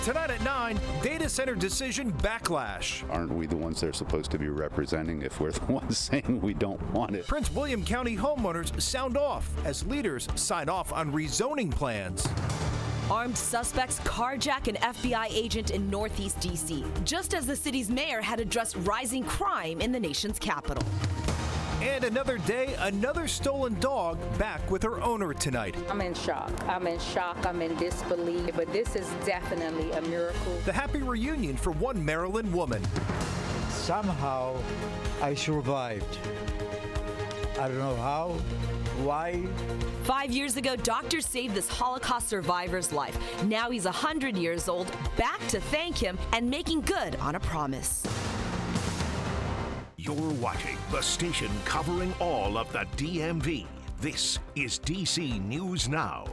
Tonight at 9, data center decision backlash. Aren't we the ones they're supposed to be representing if we're the ones saying we don't want it? Prince William County homeowners sound off as leaders sign off on rezoning plans. Armed suspects carjack an FBI agent in Northeast D.C., just as the city's mayor had addressed rising crime in the nation's capital. And another day, another stolen dog back with her owner tonight. I'm in shock. I'm in disbelief, but this is definitely a miracle. The happy reunion for one Maryland woman. Somehow, I survived. I don't know how, why. 5 years ago, doctors saved this Holocaust survivor's life. Now he's 100 years old, back to thank him and making good on a promise. You're watching the station covering all of the DMV. This is DC News Now.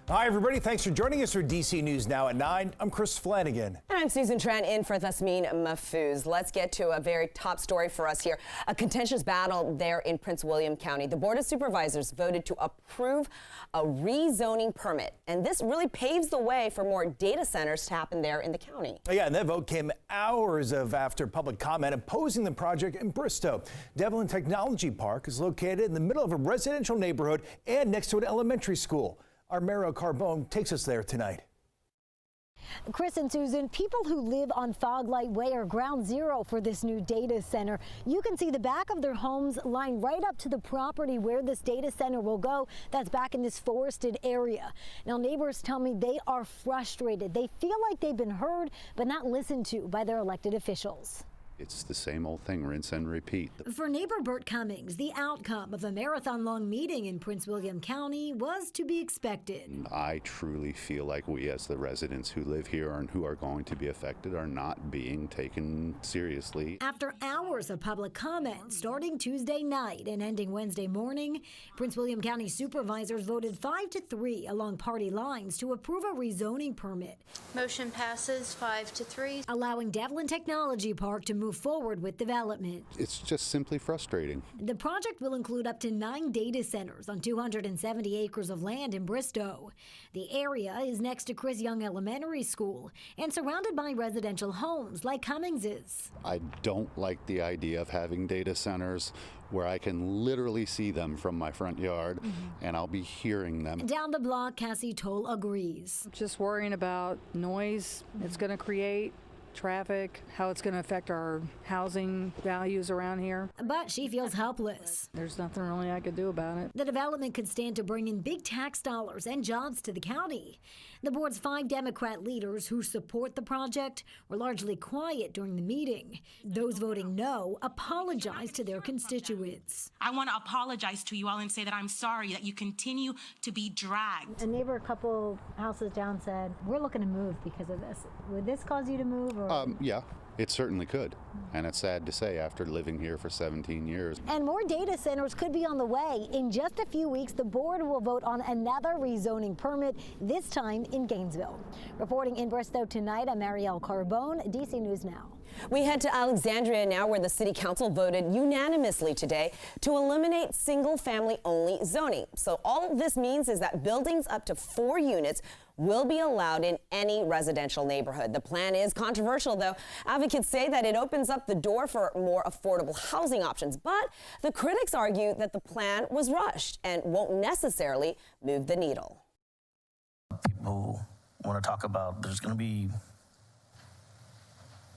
Hi, everybody. Thanks for joining us for DC News Now at 9. I'm Chris Flanagan. And I'm Susan Tran in for Thasmin Mahfouz. Let's get to a very top story for us here. A contentious battle there in Prince William County. The Board of Supervisors voted to approve a rezoning permit. And this really paves the way for more data centers to happen there in the county. Yeah, and that vote came hours after public comment opposing the project in Bristow. Devlin Technology Park is located in the middle of a residential neighborhood and next to an elementary school. Our Mara Carbone takes us there tonight. Chris and Susan, people who live on Fog Light Way are ground zero for this new data center. You can see the back of their homes line right up to the property where this data center will go. That's back in this forested area. Now, neighbors tell me they are frustrated. They feel like they've been heard, but not listened to by their elected officials. It's the same old thing, rinse and repeat. For neighbor Bert Cummings, the outcome of a marathon-long meeting in Prince William County was to be expected. I truly feel like we as the residents who live here and who are going to be affected are not being taken seriously. After hours of public comment starting Tuesday night and ending Wednesday morning, Prince William County supervisors voted 5-3 along party lines to approve a rezoning permit. Motion passes 5-3. Allowing Devlin Technology Park to move forward with development. It's just simply frustrating. The project will include up to 9 data centers on 270 acres of land in Bristow. The area is next to Chris Young Elementary School and surrounded by residential homes like Cummings's. I don't like the idea of having data centers where I can literally see them from my front yard and I'll be hearing them. Down the block, Cassie Toll agrees. Just worrying about noise it's going to create, traffic, how it's going to affect our housing values around here. But she feels helpless. There's nothing really I could do about it. The development could stand to bring in big tax dollars and jobs to the county. The board's 5 Democrat leaders who support the project were largely quiet during the meeting. Those voting no apologized to their constituents. I want to apologize to you all and say that I'm sorry that you continue to be dragged. A neighbor a couple houses down said, we're looking to move because of this. Would this cause you to move? Or? Yeah. It certainly could, and it's sad to say after living here for 17 years. And more data centers could be on the way. In just a few weeks, the board will vote on another rezoning permit, this time in Gainesville. Reporting in Bristow tonight, I'm Marielle Carbone, DC News Now. We head to Alexandria now, where the city council voted unanimously today to eliminate single-family only zoning. So all this means is that buildings up to 4 units will be allowed in any residential neighborhood. The plan is controversial, though. Advocates say that it opens up the door for more affordable housing options, but the critics argue that the plan was rushed and won't necessarily move the needle. People want to talk about there's going to be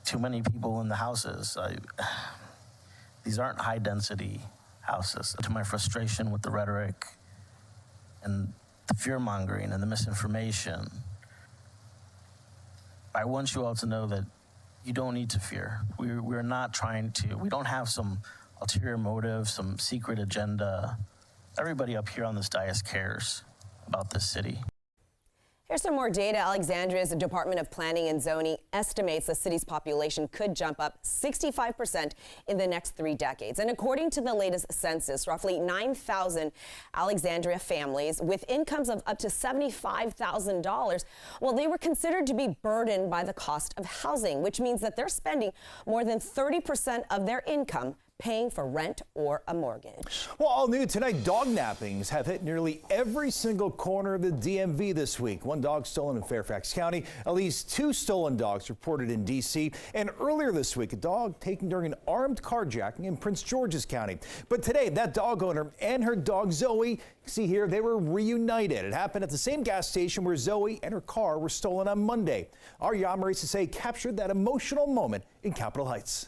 too many people in the houses. These aren't high-density houses. To my frustration with the rhetoric and the fear-mongering and the misinformation, I want you all to know that you don't need to fear. We're not trying to, we don't have some ulterior motive, some secret agenda. Everybody up here on this dais cares about this city. Here's some more data. Alexandria's Department of Planning and Zoning estimates the city's population could jump up 65% in the next 3 decades. And according to the latest census, roughly 9,000 Alexandria families with incomes of up to $75,000, well, they were considered to be burdened by the cost of housing, which means that they're spending more than 30% of their income paying for rent or a mortgage. Well, all new tonight, dog nappings have hit nearly every single corner of the DMV this week. One dog stolen in Fairfax County, at least 2 stolen dogs reported in D.C., and earlier this week, a dog taken during an armed carjacking in Prince George's County. But today, that dog owner and her dog Zoe, see here, they were reunited. It happened at the same gas station where Zoe and her car were stolen on Monday. Our Yamarisa captured that emotional moment in Capitol Heights.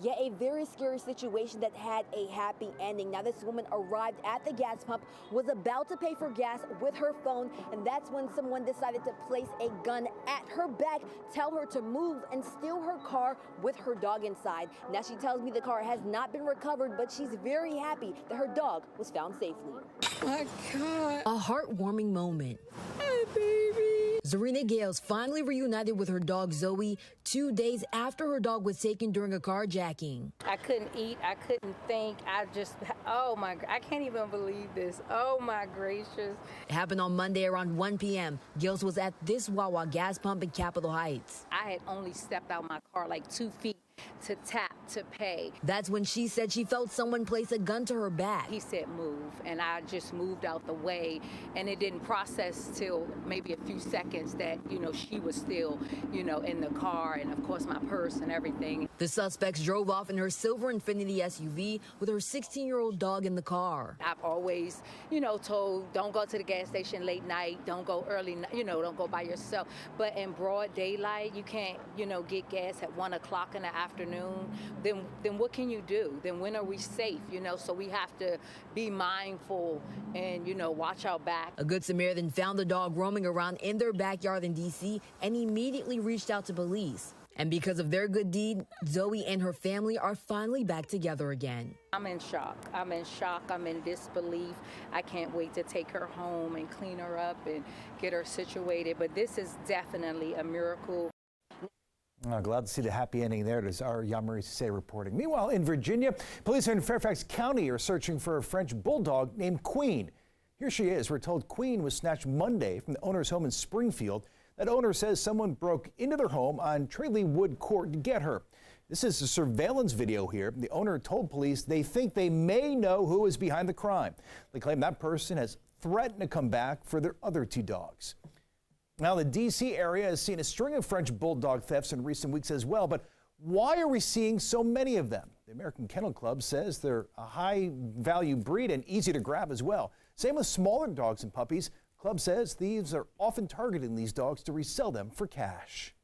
Yeah, a very scary situation that had a happy ending. Now, this woman arrived at the gas pump, was about to pay for gas with her phone, and that's when someone decided to place a gun at her back, tell her to move, and steal her car with her dog inside. Now, she tells me the car has not been recovered, but she's very happy that her dog was found safely. Oh my God. A heartwarming moment. Hey, baby. Zarina Gales finally reunited with her dog Zoe 2 days after her dog was taken during a carjacking. I couldn't eat, I couldn't think, oh my, I can't even believe this. Oh my gracious. It happened on Monday around 1 p.m. Gales was at this Wawa gas pump in Capitol Heights. I had only stepped out my car like 2 feet to tap to pay. That's when she said she felt someone place a gun to her back. He said move, and I just moved out the way, and it didn't process till maybe a few seconds that, she was still, in the car, and of course my purse and everything. The suspects drove off in her silver Infiniti SUV with her 16-year-old dog in the car. I've always, told don't go to the gas station late night, don't go early, don't go by yourself. But in broad daylight, you can't, get gas at 1 o'clock in the afternoon. Then what can you do? Then when are we safe? So we have to be mindful and, watch our back. A Good Samaritan found the dog roaming around in their backyard in D.C. and immediately reached out to police. And because of their good deed, Zoe and her family are finally back together again. I'm in shock. I'm in disbelief. I can't wait to take her home and clean her up and get her situated. But this is definitely a miracle. Glad to see the happy ending there, as our Yamarisa reporting. Meanwhile, in Virginia, police in Fairfax County are searching for a French Bulldog named Queen. Here she is. We're told Queen was snatched Monday from the owner's home in Springfield. That owner says someone broke into their home on Tralee Wood Court to get her. This is a surveillance video here. The owner told police they think they may know who is behind the crime. They claim that person has threatened to come back for their other 2 dogs. Now, the D.C. area has seen a string of French Bulldog thefts in recent weeks as well, but why are we seeing so many of them? The American Kennel Club says they're a high-value breed and easy to grab as well. Same with smaller dogs and puppies. Club says thieves are often targeting these dogs to resell them for cash.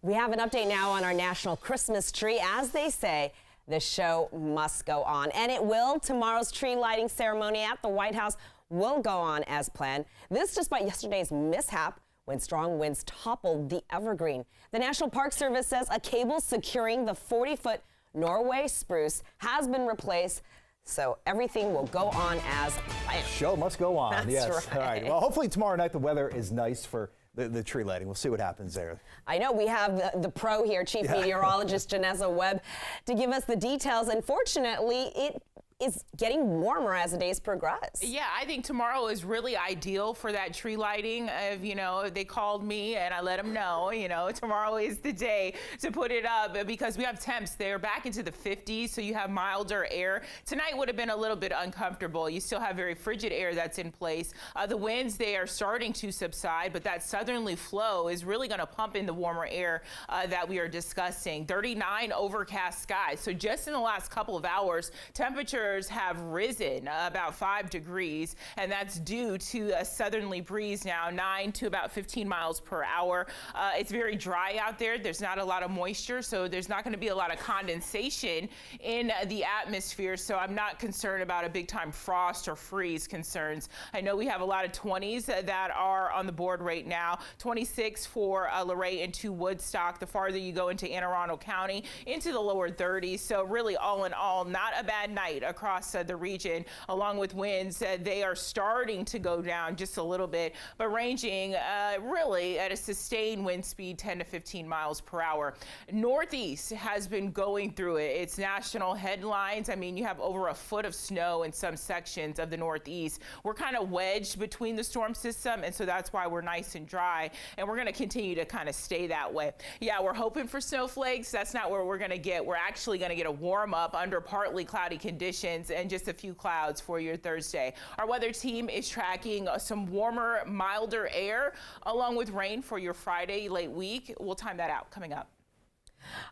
We have an update now on our national Christmas tree. As they say, the show must go on, and it will. Tomorrow's tree lighting ceremony at the White House will go on as planned. This despite yesterday's mishap when strong winds toppled the evergreen. The National Park Service says a cable securing the 40-foot Norway spruce has been replaced, so everything will go on as planned. Show must go on. That's yes. right. All right. Well, hopefully tomorrow night the weather is nice for the tree lighting. We'll see what happens there. I know we have the pro here, Chief Meteorologist Janessa Webb, to give us the details. Unfortunately, it is getting warmer as the days progress. Yeah, I think tomorrow is really ideal for that tree lighting. They called me and I let them know, tomorrow is the day to put it up because we have temps. They're back into the 50s, so you have milder air. Tonight would have been a little bit uncomfortable. You still have very frigid air that's in place. The winds, they are starting to subside, but that southerly flow is really going to pump in the warmer air that we are discussing. 39 overcast skies. So just in the last couple of hours, temperatures have risen about 5 degrees, and that's due to a southerly breeze now, 9 to about 15 miles per hour. It's very dry out there. There's not a lot of moisture, so there's not going to be a lot of condensation in the atmosphere, so I'm not concerned about a big-time frost or freeze concerns. I know we have a lot of 20s that are on the board right now, 26 for Luray into Woodstock. The farther you go into Anne Arundel County, into the lower 30s, so really all in all, not a bad night across the region, along with winds. They are starting to go down just a little bit, but ranging really at a sustained wind speed 10 to 15 miles per hour. Northeast has been going through it. It's national headlines. I mean, you have over a foot of snow in some sections of the Northeast. We're kind of wedged between the storm system, and so that's why we're nice and dry, and we're going to continue to kind of stay that way. Yeah, we're hoping for snowflakes. That's not where we're going to get. We're actually going to get a warm up under partly cloudy conditions and just a few clouds for your Thursday. Our weather team is tracking some warmer, milder air along with rain for your Friday late week. We'll time that out coming up.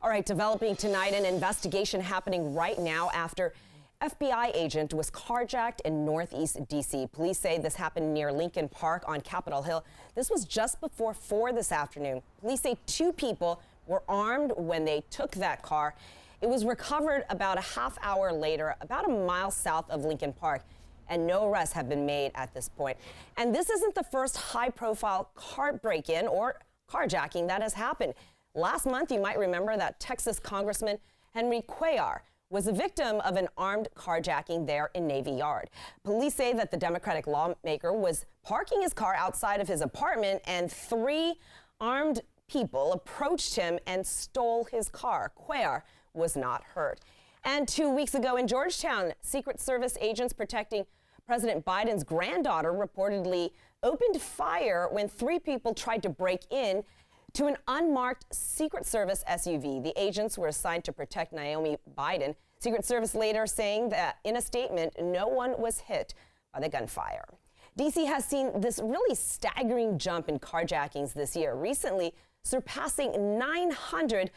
All right, developing tonight, an investigation happening right now after FBI agent was carjacked in Northeast D.C. Police say this happened near Lincoln Park on Capitol Hill. This was just before 4 this afternoon. Police say 2 people were armed when they took that car. It was recovered about a half hour later, about a mile south of Lincoln Park, and no arrests have been made at this point. And this isn't the first high-profile car break-in or carjacking that has happened. Last month, you might remember that Texas Congressman Henry Cuellar was a victim of an armed carjacking there in Navy Yard. Police say that the Democratic lawmaker was parking his car outside of his apartment and 3 armed people approached him and stole his car. Cuellar was not hurt. And 2 weeks ago in Georgetown, Secret Service agents protecting President Biden's granddaughter reportedly opened fire when 3 people tried to break in to an unmarked Secret Service SUV. The agents were assigned to protect Naomi Biden. Secret Service later saying that in a statement, no one was hit by the gunfire. D.C. has seen this really staggering jump in carjackings this year, recently surpassing 900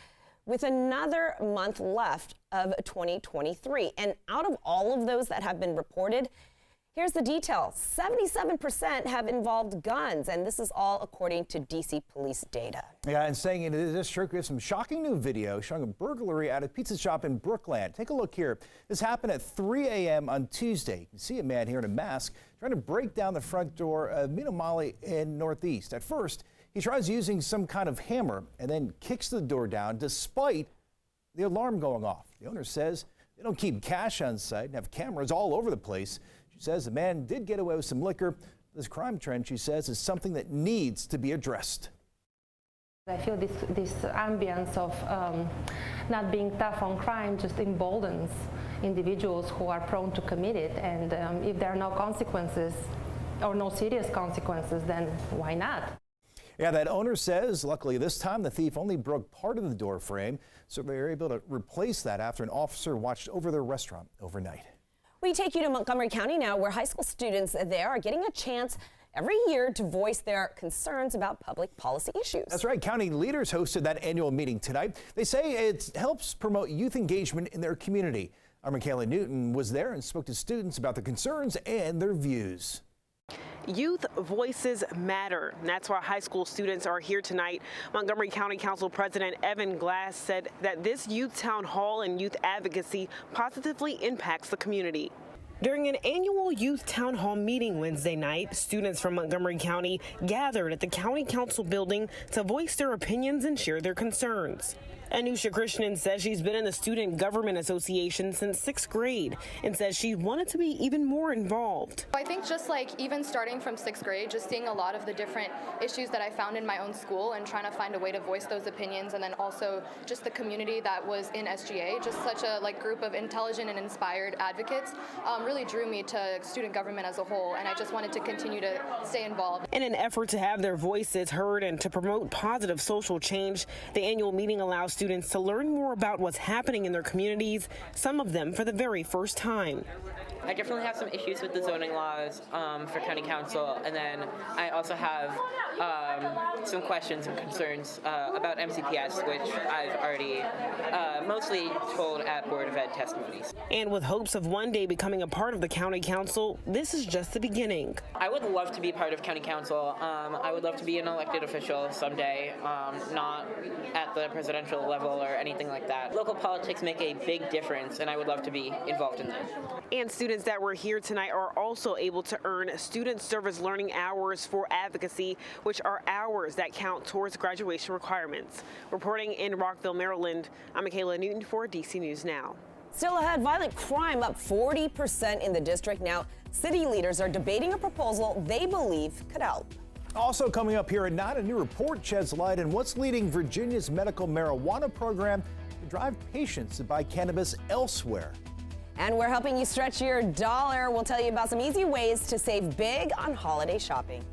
with another month left of 2023. And out of all of those that have been reported, here's the detail. 77% have involved guns, and this is all according to D.C. police data. Yeah, and staying in the district, we have some shocking new video showing a burglary at a pizza shop in Brookland. Take a look here. This happened at 3 a.m. on Tuesday. You can see a man here in a mask trying to break down the front door of Minomali in Northeast. At first, he tries using some kind of hammer and then kicks the door down despite the alarm going off. The owner says they don't keep cash on site and have cameras all over the place. She says the man did get away with some liquor. This crime trend, she says, is something that needs to be addressed. I feel this ambience of not being tough on crime just emboldens individuals who are prone to commit it. And if there are no consequences or no serious consequences, then why not? Yeah, that owner says, luckily this time the thief only broke part of the door frame, so they were able to replace that after an officer watched over their restaurant overnight. We take you to Montgomery County now, where high school students there are getting a chance every year to voice their concerns about public policy issues. That's right. County leaders hosted that annual meeting tonight. They say it helps promote youth engagement in their community. Our Michaela Newton was there and spoke to students about their concerns and their views. Youth voices matter. That's why high school students are here tonight. Montgomery County Council President Evan Glass said that this youth town hall and youth advocacy positively impacts the community. During an annual youth town hall meeting Wednesday night, students from Montgomery County gathered at the County Council building to voice their opinions and share their concerns. Anusha Krishnan says she's been in the Student Government Association since 6th grade and says she wanted to be even more involved. I think just like even starting from 6th grade, just seeing a lot of the different issues that I found in my own school and trying to find a way to voice those opinions, and then also just the community that was in SGA, just such a group of intelligent and inspired advocates really drew me to student government as a whole, and I just wanted to continue to stay involved. In an effort to have their voices heard and to promote positive social change, the annual meeting allows students to learn more about what's happening in their communities, some of them for the very first time. I definitely have some issues with the zoning laws for county council, and then I also have some questions and concerns about MCPS, which I've already mostly told at Board of Ed testimonies. And with hopes of one day becoming a part of the county council, this is just the beginning. I would love to be part of county council. I would love to be an elected official someday, not at the presidential level or anything like that. Local politics make a big difference, and I would love to be involved in that. And students that were here tonight are also able to earn student service learning hours for advocacy, which are hours that count towards graduation requirements. Reporting in Rockville, Maryland, I'm Michaela Newton for DC News Now. Still ahead, violent crime up 40% in the district. Now, city leaders are debating a proposal they believe could help. Also coming up here at 9, a new report sheds light on what's leading Virginia's medical marijuana program to drive patients to buy cannabis elsewhere. And we're helping you stretch your dollar. We'll tell you about some easy ways to save big on holiday shopping.